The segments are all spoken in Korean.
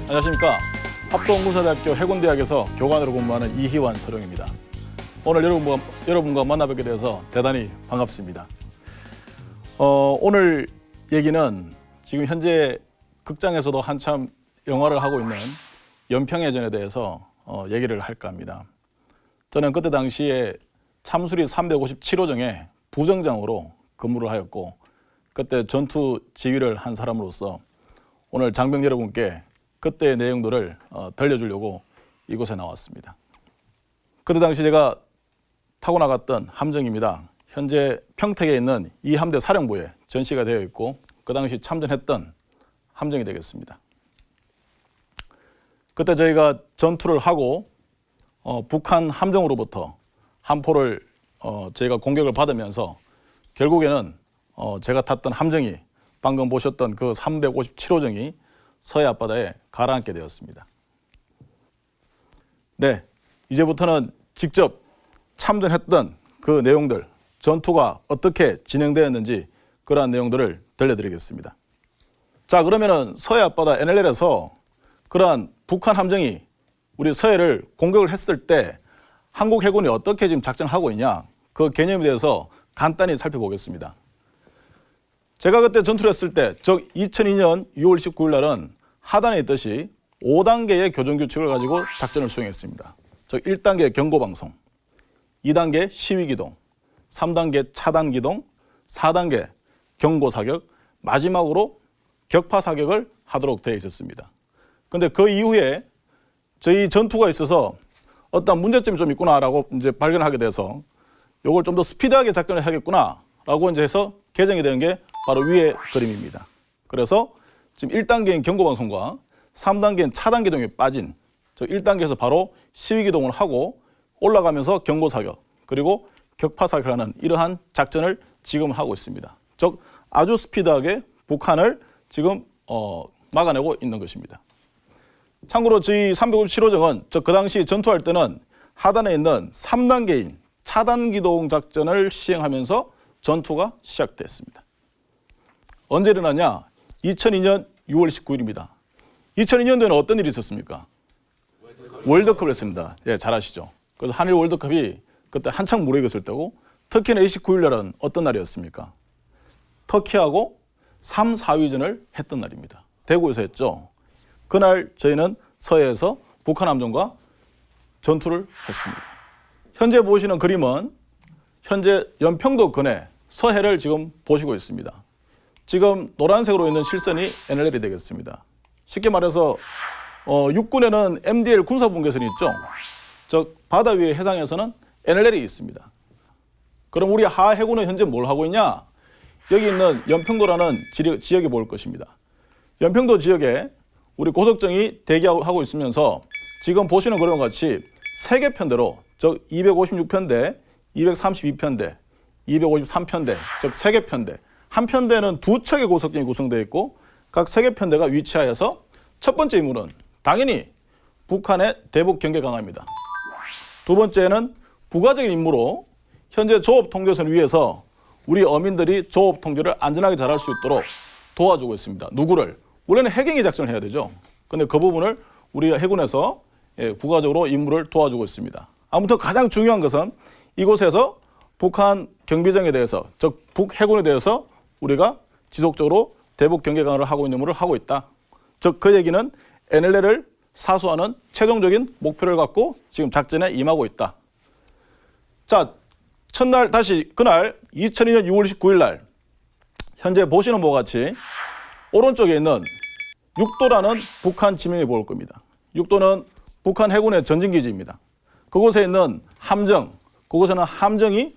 안녕하십니까. 합동군사대학교 해군대학에서 교관으로 근무하는 이희완 소령입니다. 오늘 여러분과 만나뵙게 되어서 대단히 반갑습니다. 오늘 얘기는 지금 현재 극장에서도 한참 영화를 하고 있는 연평해전에 대해서 얘기를 할까 합니다. 저는 그때 당시에 참수리 357호정에 부정장으로 근무를 하였고 그때 전투 지휘를 한 사람으로서 오늘 장병 여러분께 그때의 내용들을 들려주려고 이곳에 나왔습니다. 그때 당시 제가 타고 나갔던 함정입니다. 현재 평택에 있는 이 함대 사령부에 전시가 되어 있고 그 당시 참전했던 함정이 되겠습니다. 그때 저희가 전투를 하고 북한 함정으로부터 함포를 저희가 공격을 받으면서 결국에는 제가 탔던 함정이 방금 보셨던 그 357호정이 서해 앞바다에 가라앉게 되었습니다. 네, 이제부터는 직접 참전했던 그 내용들, 전투가 어떻게 진행되었는지 그러한 내용들을 들려드리겠습니다. 자, 그러면은 서해 앞바다 NLL에서 그러한 북한 함정이 우리 서해를 공격을 했을 때 한국 해군이 어떻게 지금 작전하고 있냐, 그 개념에 대해서 간단히 살펴보겠습니다. 제가 그때 전투를 했을 때, 즉 2002년 6월 19일 날은 하단에 있듯이 5단계의 교전규칙을 가지고 작전을 수행했습니다. 즉 1단계 경고방송, 2단계 시위기동, 3단계 차단기동, 4단계 경고사격, 마지막으로 격파사격을 하도록 되어 있었습니다. 그런데 그 이후에 저희 전투가 있어서 어떤 문제점이 좀 있구나라고 이제 발견하게 돼서 이걸 좀 더 스피드하게 작전을 하겠구나라고 이제 해서 개정이 된 게 바로 위의 그림입니다. 그래서 지금 1단계인 경고방송과 3단계인 차단기동에 빠진 저 1단계에서 바로 시위기동을 하고 올라가면서 경고사격 그리고 격파사격을 하는 이러한 작전을 지금 하고 있습니다. 즉 아주 스피드하게 북한을 지금 막아내고 있는 것입니다. 참고로 저희 357호정은 그 당시 전투할 때는 하단에 있는 3단계인 차단기동 작전을 시행하면서 전투가 시작됐습니다. 언제 일어나냐? 2002년 6월 19일입니다. 2002년도에는 어떤 일이 있었습니까? 월드컵을 했습니다. 예, 잘 아시죠? 그래서 한일 월드컵이 그때 한창 무르익었을 때고 특히나 29일 날은 어떤 날이었습니까? 터키하고 3, 4위전을 했던 날입니다. 대구에서 했죠. 그날 저희는 서해에서 북한 함정과 전투를 했습니다. 현재 보시는 그림은 현재 연평도 근해 서해를 지금 보시고 있습니다. 지금 노란색으로 있는 실선이 NLL이 되겠습니다. 쉽게 말해서 육군에는 MDL 군사분계선이 있죠. 즉 바다 위의 해상에서는 NLL이 있습니다. 그럼 우리 하해군은 현재 뭘 하고 있냐? 여기 있는 연평도라는 지역에 볼 것입니다. 연평도 지역에 우리 고석정이 대기하고 있으면서 지금 보시는 그림과 같이 3개 편대로 즉 256편대, 232편대, 253편대 즉 3개 편대 한 편대는 2척의 고석정이 구성되어 있고 각 3개 편대가 위치하여서 첫 번째 임무는 당연히 북한의 대북 경계 강화입니다. 두 번째는 부가적인 임무로 현재 조업 통제선 위에서 우리 어민들이 조업 통제를 안전하게 잘할 수 있도록 도와주고 있습니다. 누구를? 원래는 해경이 작전을 해야 되죠. 근데 그 부분을 우리 해군에서 부가적으로 임무를 도와주고 있습니다. 아무튼 가장 중요한 것은 이곳에서 북한 경비정에 대해서, 즉 북해군에 대해서 우리가 지속적으로 대북 경계 강화를 하고 있는 임무를 하고 있다. 즉 그 얘기는 NLL을 사수하는 최종적인 목표를 갖고 지금 작전에 임하고 있다. 자, 첫날 다시 그날 2002년 6월 29일 날 현재 보시는 바와 같이 오른쪽에 있는 육도라는 북한 지명이 보일 겁니다. 육도는 북한 해군의 전진기지입니다. 그곳에 있는 함정, 그곳에는 함정이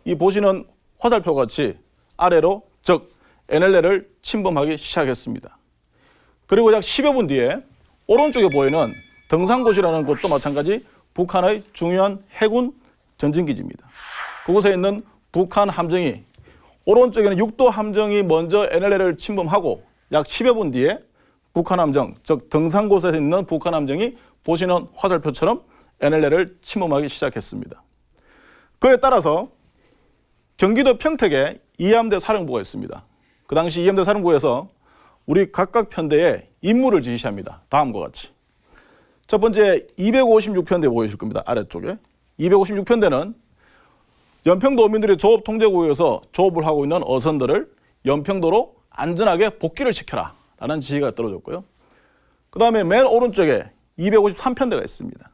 이 보시는 화살표 같이 아래로, 즉 NLL을 침범하기 시작했습니다. 그리고 약 10여 분 뒤에 오른쪽에 보이는 등산곳이라는 곳도 마찬가지 북한의 중요한 해군 전진기지입니다. 그곳에 있는 북한 함정이, 오른쪽에는 육도 함정이 먼저 NLL을 침범하고 약 10여 분 뒤에 북한 함정, 즉 등산곳에 있는 북한 함정이 보시는 화살표처럼 NLL을 침범하기 시작했습니다. 그에 따라서 경기도 평택에 이함대 사령부가 있습니다. 그 당시 이함대 사령부에서 우리 각각 편대에 임무를 지시합니다. 다음과 같이. 첫 번째 256편대 보이실 겁니다. 아래쪽에. 256편대는 연평도 어민들이 조업 통제구역에서 조업을 하고 있는 어선들을 연평도로 안전하게 복귀를 시켜라 라는 지시가 떨어졌고요. 그 다음에 맨 오른쪽에 253편대가 있습니다.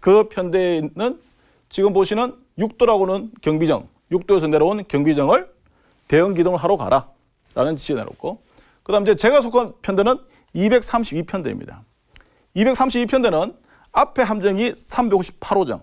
그 편대에는 지금 보시는 육도라고는 경비정, 육도에서 내려온 경비정을 대응 기동을 하러 가라 라는 지시가 내렸고, 그 다음 제가 속한 편대는 232편대입니다. 232편대는 앞에 함정이 358호정,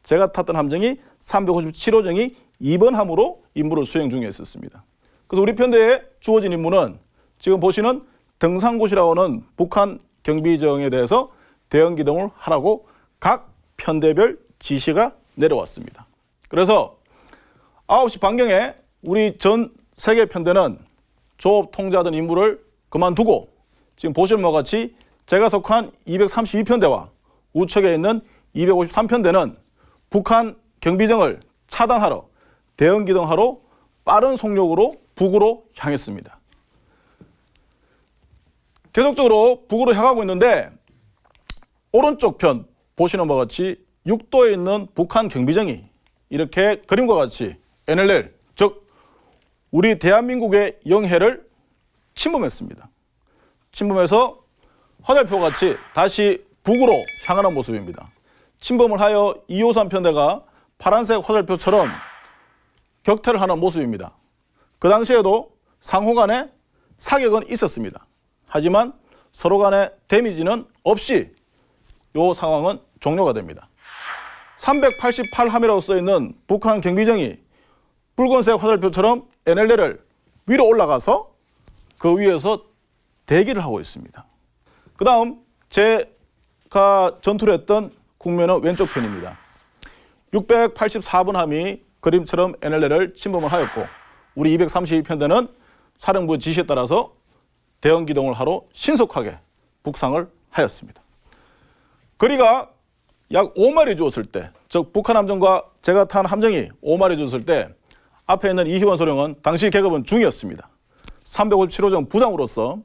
제가 탔던 함정이 357호정이 2번 함으로 임무를 수행 중에 있었습니다. 그래서 우리 편대에 주어진 임무는 지금 보시는 등산곳이라고 하는 북한 경비정에 대해서 대응 기동을 하라고 각 편대별 지시가 내려왔습니다. 그래서 9시 반경에 우리 전 세 개 편대는 조업 통제하던 임무를 그만두고 지금 보시는 바와 같이 제가 속한 232편대와 우측에 있는 253편대는 북한 경비정을 차단하러, 대응 기동하러 빠른 속력으로 북으로 향했습니다. 계속적으로 북으로 향하고 있는데 오른쪽 편 보시는 바와 같이 육도에 있는 북한 경비정이 이렇게 그림과 같이 NLL, 즉 우리 대한민국의 영해를 침범했습니다. 침범해서 화살표 같이 다시 북으로 향하는 모습입니다. 침범을 하여 253편대가 파란색 화살표처럼 격퇴를 하는 모습입니다. 그 당시에도 상호 간에 사격은 있었습니다. 하지만 서로 간의 데미지는 없이 이 상황은 종료가 됩니다. 388함이라고 써있는 북한 경비정이 붉은색 화살표처럼 NLL을 위로 올라가서 그 위에서 대기를 하고 있습니다. 그 다음 제가 전투를 했던 국면은 왼쪽 편입니다. 684번 함이 그림처럼 NLL을 침범을 하였고 우리 232편대는 사령부 지시에 따라서 대응 기동을 하러 신속하게 북상을 하였습니다. 거리가 약 5마리 주었을 때, 즉 북한 함정과 제가 탄 함정이 5마리 주었을 때 앞에 있는 이희원 소령은 당시 계급은 중이었습니다. 357호정 부장으로서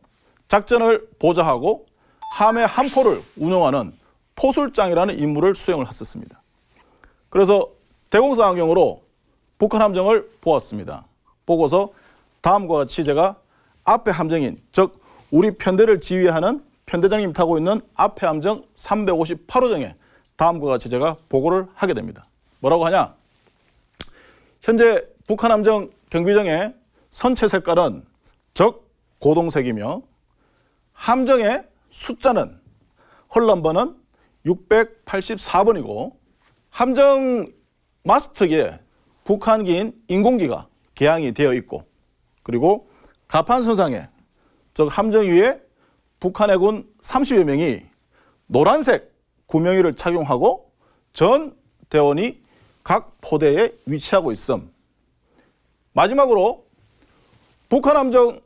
작전을 보좌하고 함의 함포를 운영하는 포술장이라는 임무를 수행을 했었습니다. 그래서 대공사안경으로 북한 함정을 보았습니다. 보고서 다음과 같이 제가 앞에 함정인, 즉 우리 편대를 지휘하는 편대장님 타고 있는 앞에 함정 358호정에 다음과 같이 제가 보고를 하게 됩니다. 뭐라고 하냐? 현재 북한 함정 경비정의 선체 색깔은 적 고동색이며 함정의 숫자는 헐넘버는 684번이고 함정 마스트기에 북한기인 인공기가 개항이 되어 있고, 그리고 가판선상에 즉 함정 위에 북한 해군 30여 명이 노란색 구명의를 착용하고 전 대원이 각 포대에 위치하고 있음. 마지막으로 북한 함정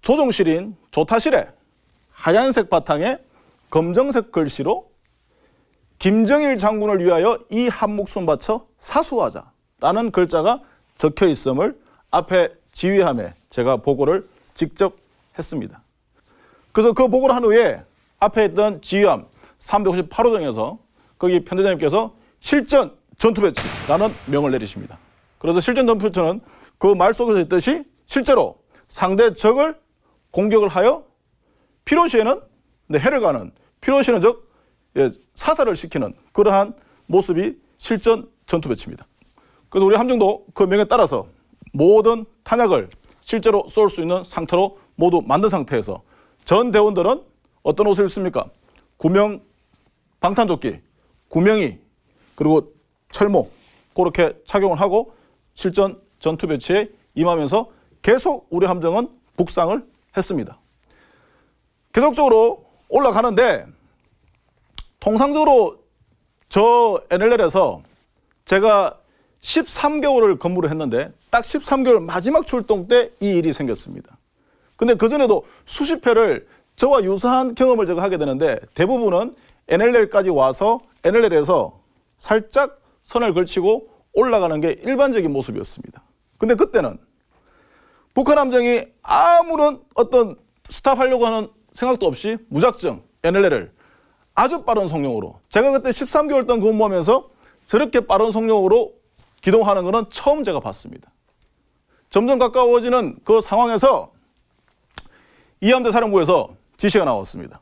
조종실인 조타실에 하얀색 바탕에 검정색 글씨로 김정일 장군을 위하여 이 한 목숨 바쳐 사수하자라는 글자가 적혀 있음을 앞에 지휘함에 제가 보고를 직접 했습니다. 그래서 그 보고를 한 후에 앞에 있던 지휘함 358호정에서 거기 편대장님께서 실전 전투 배치라는 명을 내리십니다. 그래서 실전 전투 배치는 그 말 속에서 있듯이 실제로 상대 적을 공격을 하여 필요시에는 해를 가는, 필요시에는 즉 사살을 시키는 그러한 모습이 실전 전투 배치입니다. 그래서 우리 함정도 그 명에 따라서 모든 탄약을 실제로 쏠 수 있는 상태로 모두 만든 상태에서 전 대원들은 어떤 옷을 입습니까? 구명 방탄조끼, 구명이, 그리고 철모 그렇게 착용을 하고 실전 전투 배치에 임하면서 계속 우리 함정은 북상을 했습니다. 계속적으로 올라가는데 통상적으로 저 NLL에서 제가 13개월을 근무를 했는데 딱 13개월 마지막 출동 때 이 일이 생겼습니다. 근데 그전에도 수십 회를 저와 유사한 경험을 제가 하게 되는데 대부분은 NLL까지 와서 NLL에서 살짝 선을 걸치고 올라가는 게 일반적인 모습이었습니다. 근데 그때는 북한 함정이 아무런 어떤 스탑하려고 하는 생각도 없이 무작정 NLL을 아주 빠른 속력으로, 제가 그때 13개월 동안 근무하면서 저렇게 빠른 속력으로 기동하는 것은 처음 제가 봤습니다. 점점 가까워지는 그 상황에서 이함대 사령부에서 지시가 나왔습니다.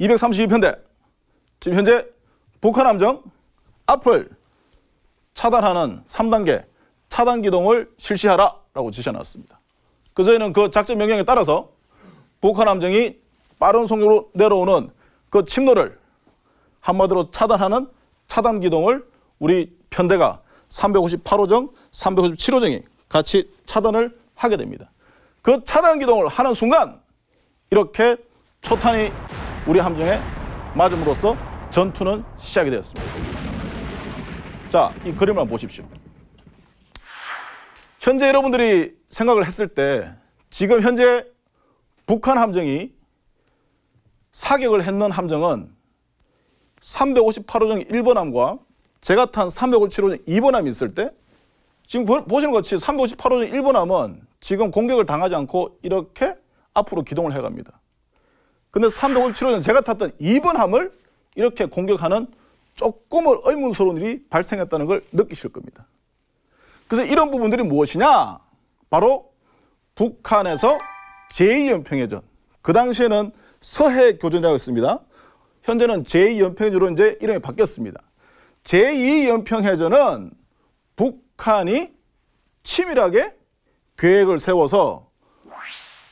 232편대, 지금 현재 북한 함정 앞을 차단하는 3단계 차단 기동을 실시하라라고 지시가 나왔습니다. 그래서 저희는 그 작전 명령에 따라서 북한 함정이 빠른 속력으로 내려오는 그 침노를 한마디로 차단하는 차단 기동을 우리 편대가 358호정, 357호정이 같이 차단을 하게 됩니다. 그 차단 기동을 하는 순간 이렇게 초탄이 우리 함정에 맞음으로써 전투는 시작이 되었습니다. 자, 이 그림을 한번 보십시오. 현재 여러분들이 생각을 했을 때 지금 현재 북한 함정이 사격을 했는 함정은 358호정 1번함과 제가 탄 357호정 2번함이 있을 때 지금 보시는 것 같이 358호정 1번함은 지금 공격을 당하지 않고 이렇게 앞으로 기동을 해갑니다. 근데 357호정 제가 탔던 2번함을 이렇게 공격하는 조금은 의문스러운 일이 발생했다는 걸 느끼실 겁니다. 그래서 이런 부분들이 무엇이냐? 바로 북한에서 제2연평해전, 그 당시에는 서해교전이라고 했습니다. 현재는 제2연평해전으로 이제 이름이 바뀌었습니다. 제2연평해전은 북한이 치밀하게 계획을 세워서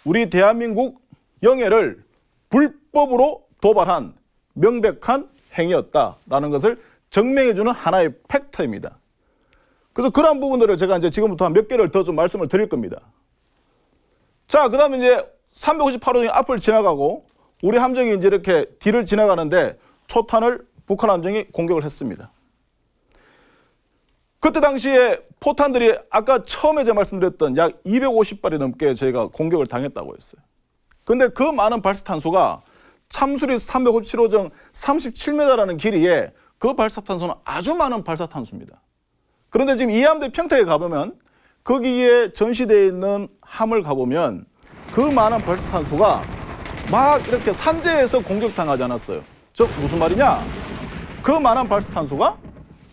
우리 대한민국 영해를 불법으로 도발한 명백한 행위였다라는 것을 증명해주는 하나의 팩터입니다. 그래서 그러한 부분들을 제가 이제 지금부터 몇 개를 더 좀 말씀을 드릴 겁니다. 자, 그 다음에 이제 358호정이 앞을 지나가고 우리 함정이 이제 이렇게 뒤를 지나가는데 초탄을 북한 함정이 공격을 했습니다. 그때 당시에 포탄들이 아까 처음에 제가 말씀드렸던 약 250발이 넘게 저희가 공격을 당했다고 했어요. 근데 그 많은 발사탄수가 참수리 357호정 37m라는 길이에 그 발사탄수는 아주 많은 발사탄수입니다. 그런데 지금 이함대 평택에 가보면 거기에 전시되어 있는 함을 가보면 그 많은 발사탄수가 막 이렇게 산재에서 공격당하지 않았어요. 즉 무슨 말이냐? 그 많은 발사탄수가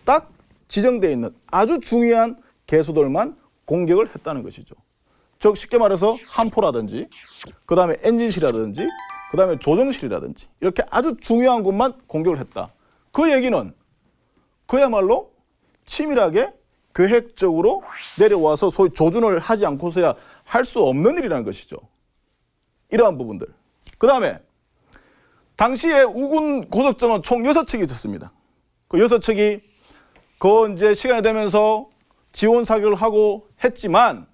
딱 지정되어 있는 아주 중요한 개수들만 공격을 했다는 것이죠. 즉 쉽게 말해서 함포라든지 그 다음에 엔진실이라든지 그 다음에 조정실이라든지 이렇게 아주 중요한 곳만 공격을 했다. 그 얘기는 그야말로 치밀하게 계획적으로 내려와서 소위 조준을 하지 않고서야 할 수 없는 일이라는 것이죠. 이러한 부분들. 그 다음에 당시에 우군 고속정은 총 6척이 있었습니다. 그 6척이 그 이제 시간이 되면서 지원 사격을 하고 했지만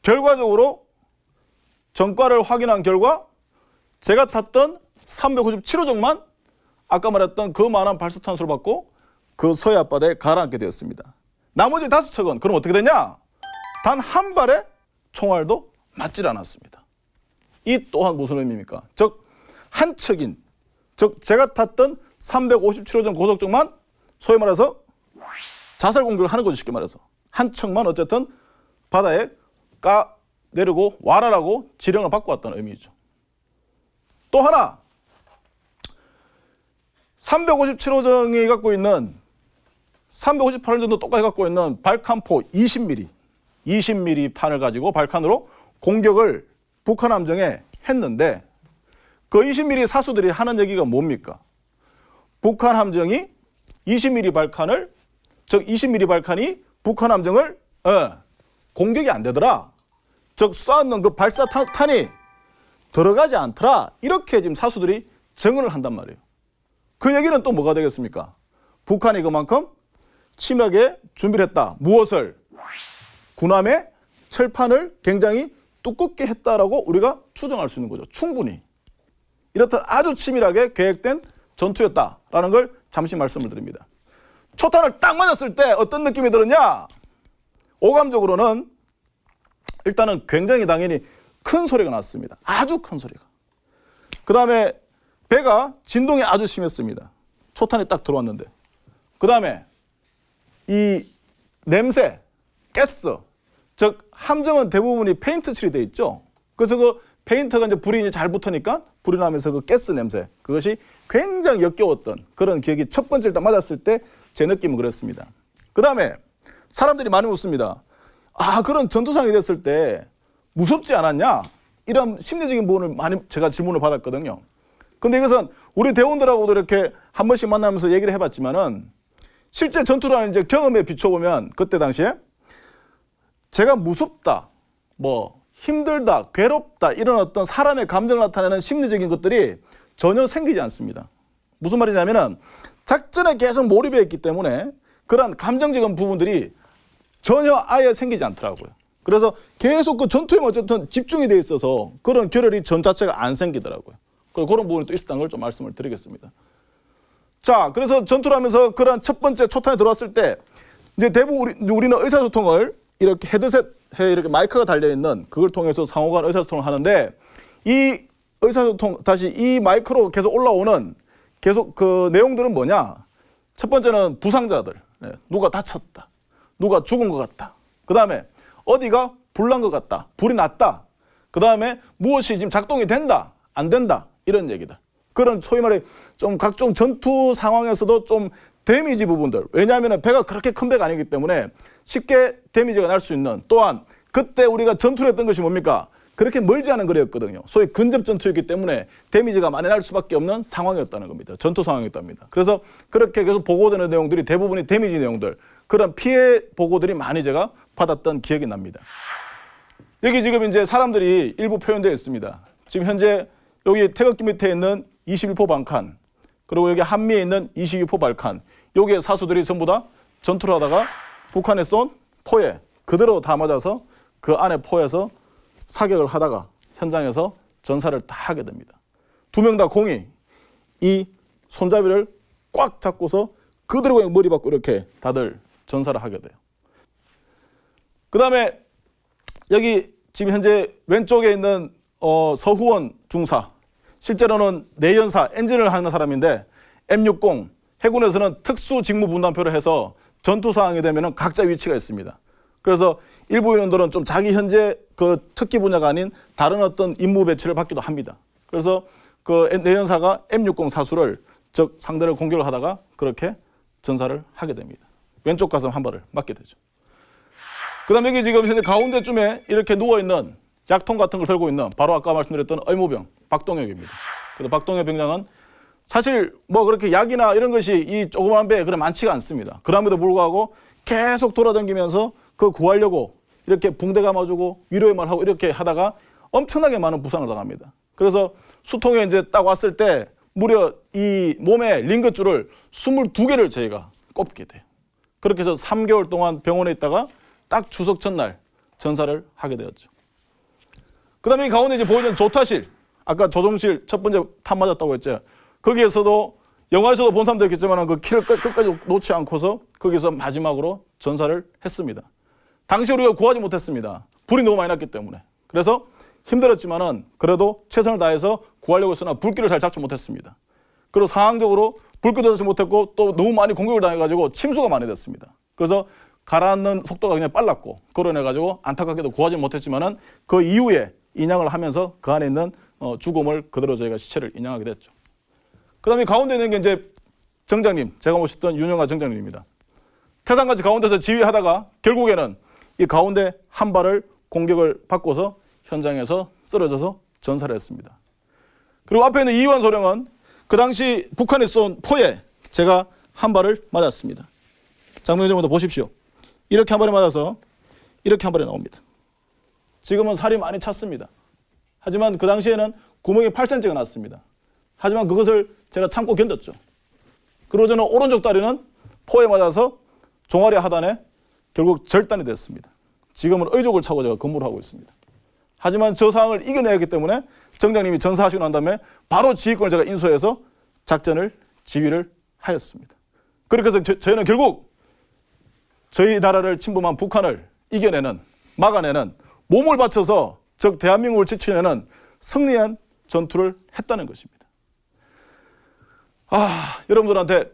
결과적으로 전과를 확인한 결과 제가 탔던 397호정만 아까 말했던 그 많은 발사탄수를 받고 그 서해 앞바다에 가라앉게 되었습니다. 나머지 5척은 그럼 어떻게 되냐? 단 한 발의 총알도 맞질 않았습니다. 이 또한 무슨 의미입니까? 즉 한 척인, 즉 제가 탔던 357호정 고속정만 소위 말해서 자살 공격을 하는 거죠. 쉽게 말해서 한 척만 어쨌든 바다에 까 내리고 와라라고 지령을 받고 왔다는 의미죠. 또 하나 357호정이 갖고 있는 358호 정도 똑같이 갖고 있는 발칸포 20mm 판을 가지고 발칸으로 공격을 북한 함정에 했는데 그 20mm 사수들이 하는 얘기가 뭡니까? 북한 함정이 20mm 발칸을 즉 20mm 발칸이 북한 함정을 공격이 안 되더라. 즉 쏘았는 그 발사탄이 들어가지 않더라. 이렇게 지금 사수들이 증언을 한단 말이에요. 그 얘기는 또 뭐가 되겠습니까? 북한이 그만큼 침략에 준비를 했다. 무엇을? 군함의 철판을 굉장히 두껍게 했다라고 우리가 추정할 수 있는 거죠. 충분히. 이렇듯 아주 치밀하게 계획된 전투였다라는 걸 잠시 말씀을 드립니다. 초탄을 딱 맞았을 때 어떤 느낌이 들었냐? 오감적으로는 일단은 굉장히 당연히 큰 소리가 났습니다. 아주 큰 소리가. 그 다음에 배가 진동이 아주 심했습니다. 초탄이 딱 들어왔는데. 그 다음에 이 냄새, 가스, 즉 함정은 대부분이 페인트 칠이 돼 있죠. 그래서 그 페인트가 이제 불이 이제 잘 붙으니까 불이 나면서 그 가스 냄새, 그것이 굉장히 역겨웠던 그런 기억이 첫 번째 딱 맞았을 때 제 느낌은 그랬습니다. 그 다음에 사람들이 많이 묻습니다. 아, 그런 전투상이 됐을 때 무섭지 않았냐? 이런 심리적인 부분을 많이 제가 질문을 받았거든요. 근데 이것은 우리 대원들하고도 이렇게 한 번씩 만나면서 얘기를 해봤지만은 실제 전투라는 이제 경험에 비춰보면 그때 당시에 제가 무섭다, 뭐 힘들다, 괴롭다 이런 어떤 사람의 감정을 나타내는 심리적인 것들이 전혀 생기지 않습니다. 무슨 말이냐면은 작전에 계속 몰입해 있기 때문에 그런 감정적인 부분들이 전혀 아예 생기지 않더라고요. 그래서 계속 그 전투에 어쨌든 집중이 돼 있어서 그런 결혈이 전 자체가 안 생기더라고요. 그런 부분이 또 있었다는 걸 좀 말씀을 드리겠습니다. 자, 그래서 전투를 하면서 그런 첫 번째 초탄에 들어왔을 때 이제 대부분 우리는 의사소통을 이렇게 헤드셋에 이렇게 마이크가 달려있는 그걸 통해서 상호간 의사소통을 하는데 이 의사소통, 다시 이 마이크로 계속 올라오는 계속 그 내용들은 뭐냐? 첫 번째는 부상자들. 누가 다쳤다. 누가 죽은 것 같다. 그 다음에 어디가 불난 것 같다. 불이 났다. 그 다음에 무엇이 지금 작동이 된다. 안 된다. 이런 얘기들. 그런 소위 말해 좀 각종 전투 상황에서도 좀 데미지 부분들. 왜냐하면 배가 그렇게 큰 배가 아니기 때문에 쉽게 데미지가 날 수 있는, 또한 그때 우리가 전투를 했던 것이 뭡니까? 그렇게 멀지 않은 거리였거든요. 소위 근접 전투였기 때문에 데미지가 많이 날 수밖에 없는 상황이었다는 겁니다. 전투 상황이었답니다. 그래서 그렇게 계속 보고되는 내용들이 대부분이 데미지 내용들, 그런 피해 보고들이 많이 제가 받았던 기억이 납니다. 여기 지금 이제 사람들이 일부 표현되어 있습니다. 지금 현재 여기 태극기 밑에 있는 21포 방칸, 그리고 여기 한미에 있는 22포 발칸, 여기에 사수들이 전부 다 전투를 하다가 북한에 쏜 포에 그대로 다 맞아서 그 안에 포에서 사격을 하다가 현장에서 전사를 다 하게 됩니다. 두 명 다 공이 이 손잡이를 꽉 잡고서 그대로 그냥 머리 받고 이렇게 다들 전사를 하게 돼요. 그 다음에 여기 지금 현재 왼쪽에 있는 서후원 중사, 실제로는 내연사 엔진을 하는 사람인데 M60 해군에서는 특수 직무 분담표를 해서 전투 상황이 되면 각자 위치가 있습니다. 그래서 일부 의원들은 좀 자기 현재 그 특기 분야가 아닌 다른 어떤 임무 배치를 받기도 합니다. 그래서 그 내연사가 M60 사수를, 즉 상대를 공격을 하다가 그렇게 전사를 하게 됩니다. 왼쪽 가슴 한 발을 맞게 되죠. 그 다음에 여기 지금 현재 가운데쯤에 이렇게 누워있는 약통 같은 걸 들고 있는 바로 아까 말씀드렸던 의무병 박동혁입니다. 그래서 박동혁 병장은 사실 뭐 그렇게 약이나 이런 것이 이 조그만 배에 그래 많지가 않습니다. 그럼에도 불구하고 계속 돌아다니면서 그 구하려고 이렇게 붕대 감아주고 위로의 말하고 이렇게 하다가 엄청나게 많은 부상을 당합니다. 그래서 수통에 이제 딱 왔을 때 무려 이 몸에 링거줄을 22개를 저희가 꼽게 돼요. 그렇게 해서 3개월 동안 병원에 있다가 딱 추석 전날 전사를 하게 되었죠. 그 다음에 이 가운데 이제 보여준 조타실, 아까 조종실 첫 번째 탄 맞았다고 했죠. 거기에서도 영화에서도 본 사람도 있겠지만 그 키를 끝까지 놓지 않고서 거기서 마지막으로 전사를 했습니다. 당시 우리가 구하지 못했습니다. 불이 너무 많이 났기 때문에. 그래서 힘들었지만은 그래도 최선을 다해서 구하려고 했으나 불길을 잘 잡지 못했습니다. 그리고 상황적으로 불길도 잡지 못했고 또 너무 많이 공격을 당해가지고 침수가 많이 됐습니다. 그래서 가라앉는 속도가 그냥 빨랐고 그로 인해 가지고 안타깝게도 구하지 못했지만은 그 이후에 인양을 하면서 그 안에 있는 죽음을 그대로 저희가 시체를 인양하게 됐죠. 그다음에 가운데 있는 게 이제 정장님, 제가 모셨던 윤영아 정장님입니다. 태산같이 가운데서 지휘하다가 결국에는 이 가운데 한 발을 공격을 받고서 현장에서 쓰러져서 전사를 했습니다. 그리고 앞에 있는 이완 소령은 그 당시 북한이 쏜 포에 제가 한 발을 맞았습니다. 장병여러분들 보십시오. 이렇게 한 발에 맞아서 이렇게 한 발에 나옵니다. 지금은 살이 많이 찼습니다. 하지만 그 당시에는 구멍이 8cm가 났습니다. 하지만 그것을 제가 참고 견뎠죠. 그리고 저는 오른쪽 다리는 포에 맞아서 종아리 하단에 결국 절단이 됐습니다. 지금은 의족을 차고 제가 근무를 하고 있습니다. 하지만 저 상황을 이겨내야 하기 때문에 정장님이 전사하시고 난 다음에 바로 지휘권을 제가 인수해서 작전을 지휘를 하였습니다. 그렇게 해서 저희는 결국 저희 나라를 침범한 북한을 이겨내는, 막아내는, 몸을 바쳐서 즉 대한민국을 지켜내는 승리한 전투를 했다는 것입니다. 여러분들한테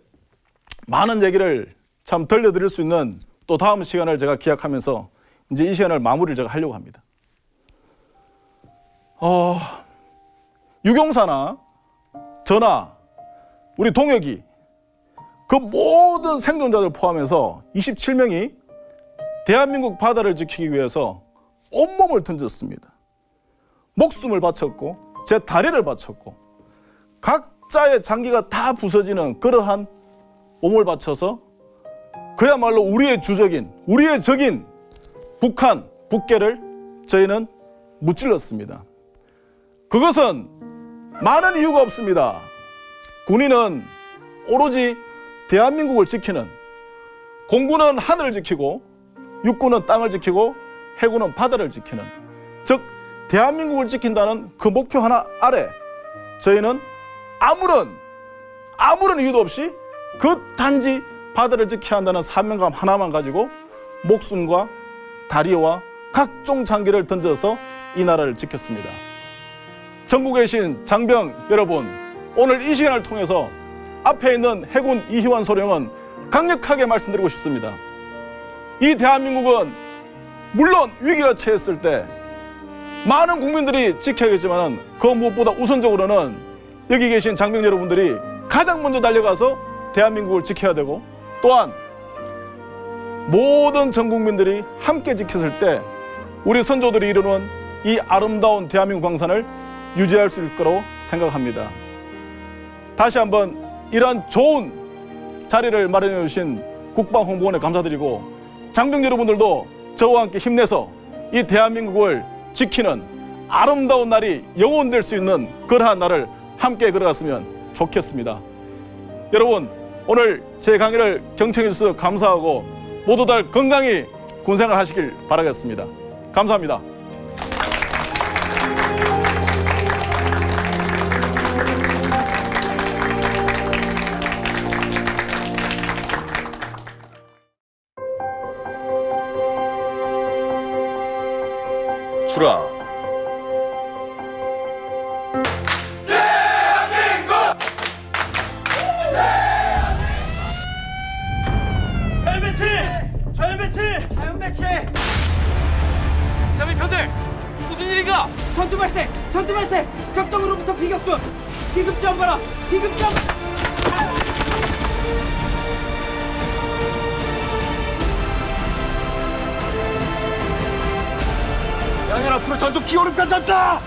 많은 얘기를 참 들려드릴 수 있는 또 다음 시간을 제가 기약하면서 이제 이 시간을 마무리를 제가 하려고 합니다. 유경사나 저나 우리 동혁이 그 모든 생존자들 포함해서 27명이 대한민국 바다를 지키기 위해서 온몸을 던졌습니다. 목숨을 바쳤고 제 다리를 바쳤고 각자의 장기가 다 부서지는 그러한 몸을 바쳐서 그야말로 우리의 주적인, 우리의 적인 북한, 북계를 저희는 무찔렀습니다. 그것은 많은 이유가 없습니다. 군인은 오로지 대한민국을 지키는, 공군은 하늘을 지키고 육군은 땅을 지키고 해군은 바다를 지키는, 즉 대한민국을 지킨다는 그 목표 하나 아래 저희는 아무런 이유도 없이 그 단지 바다를 지켜야 한다는 사명감 하나만 가지고 목숨과 다리와 각종 장기를 던져서 이 나라를 지켰습니다. 전국에 계신 장병 여러분, 오늘 이 시간을 통해서 앞에 있는 해군 이희환 소령은 강력하게 말씀드리고 싶습니다. 이 대한민국은 물론 위기가 처했을 때 많은 국민들이 지켜야겠지만 그 무엇보다 우선적으로는 여기 계신 장병 여러분들이 가장 먼저 달려가서 대한민국을 지켜야 되고, 또한 모든 전 국민들이 함께 지켰을 때 우리 선조들이 이루는 이 아름다운 대한민국 광산을 유지할 수 있을 거라고 생각합니다. 다시 한번 이러한 좋은 자리를 마련해 주신 국방홍보원에 감사드리고, 장병 여러분들도 저와 함께 힘내서 이 대한민국을 지키는 아름다운 날이 영원될 수 있는 그러한 날을 함께 걸어갔으면 좋겠습니다. 여러분, 오늘 제 강의를 경청해 주셔서 감사하고 모두들 건강히 군생활 하시길 바라겠습니다. 감사합니다. 주라. 자연배치! 이상민 편대 무슨 일인가? 전투 발생! 적정으로부터 비격전! 비급전 봐라! 비급전! 양현 앞으로 전속 기호를 펼쳤다.